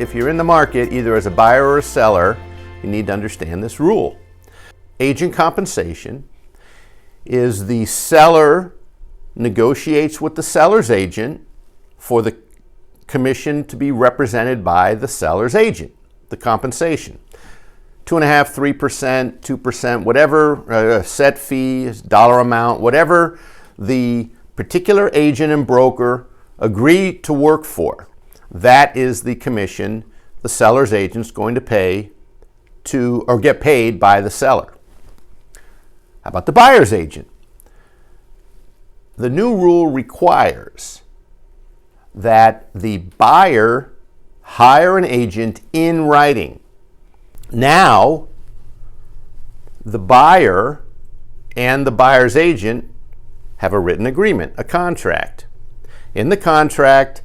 if you're in the market, either as a buyer or a seller, you need to understand this rule. Agent compensation is the seller negotiates with the seller's agent for the commission to be represented by the seller's agent, the compensation. 2.5%, 3%, 2%, whatever set fee, dollar amount, whatever the particular agent and broker agree to work for, that is the commission the seller's agent is going to pay to, or get paid by the seller. How about the buyer's agent? The new rule requires that the buyer hire an agent in writing. Now, the buyer and the buyer's agent have a written agreement, a contract. In the contract,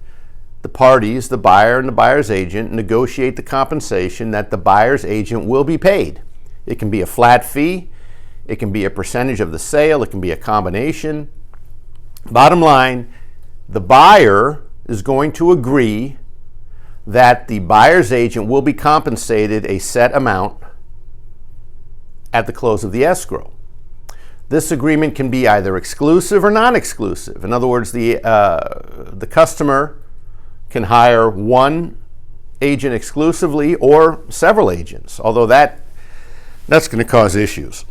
the parties, the buyer and the buyer's agent, negotiate the compensation that the buyer's agent will be paid. It can be a flat fee, it can be a percentage of the sale, it can be a combination. Bottom line, the buyer is going to agree that the buyer's agent will be compensated a set amount at the close of the escrow. This agreement can be either exclusive or non-exclusive. In other words, the customer can hire one agent exclusively or several agents, although that's going to cause issues.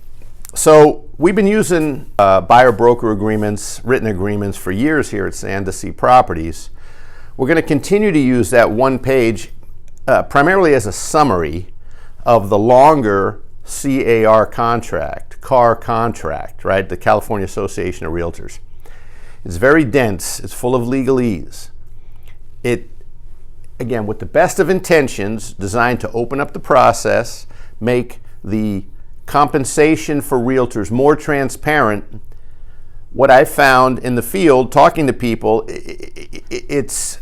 So we've been using buyer-broker agreements, written agreements for years here at Madison Ave Properties. We're going to continue to use that one page primarily as a summary of the longer CAR contract, right? The California Association of Realtors. It's very dense. It's full of legalese. It, again, with the best of intentions, designed to open up the process, make the compensation for realtors more transparent. What I found in the field, talking to people, it's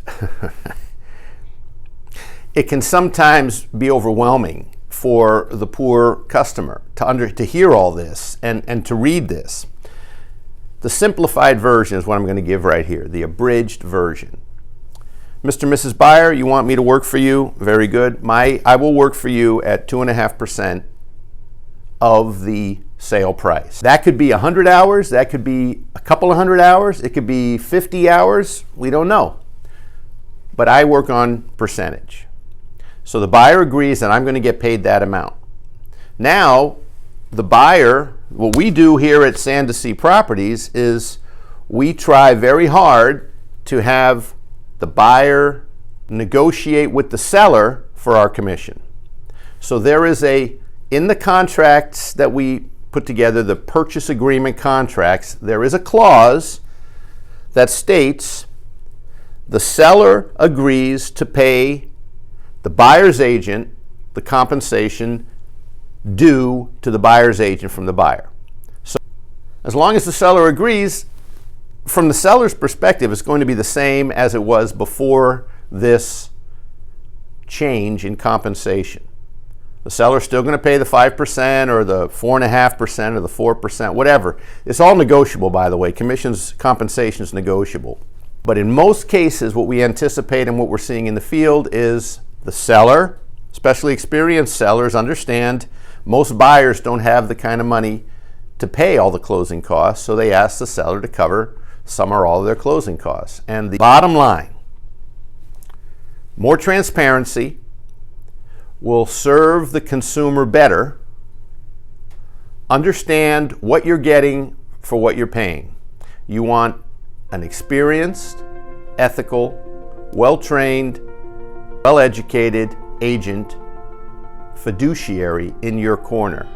it can sometimes be overwhelming for the poor customer to hear all this and to read this. The simplified version is what I'm going to give right here, the abridged version. Mr. and Mrs. Buyer, you want me to work for you? Very good. I will work for you at 2.5% of the sale price. That could be 100 hours, that could be a couple of hundred hours, it could be 50 hours, we don't know. But I work on percentage. So the buyer agrees that I'm going to get paid that amount. Now, the buyer, what we do here at Madison Ave Properties is we try very hard to have the buyer negotiate with the seller for our commission. So there is in the contracts that we put together, the purchase agreement contracts, there is a clause that states the seller agrees to pay the buyer's agent the compensation due to the buyer's agent from the buyer. So as long as the seller agrees, from the seller's perspective, it's going to be the same as it was before this change in compensation. The seller's still going to pay the 5% or the 4.5% or the 4%, whatever. It's all negotiable, by the way. Compensation is negotiable. But in most cases, what we anticipate and what we're seeing in the field is the seller, especially experienced sellers, understand most buyers don't have the kind of money to pay all the closing costs, so they ask the seller to cover some or all of their closing costs. And the bottom line, more transparency will serve the consumer better. Understand what you're getting for what you're paying. You want an experienced, ethical, well-trained, well-educated agent, fiduciary in your corner.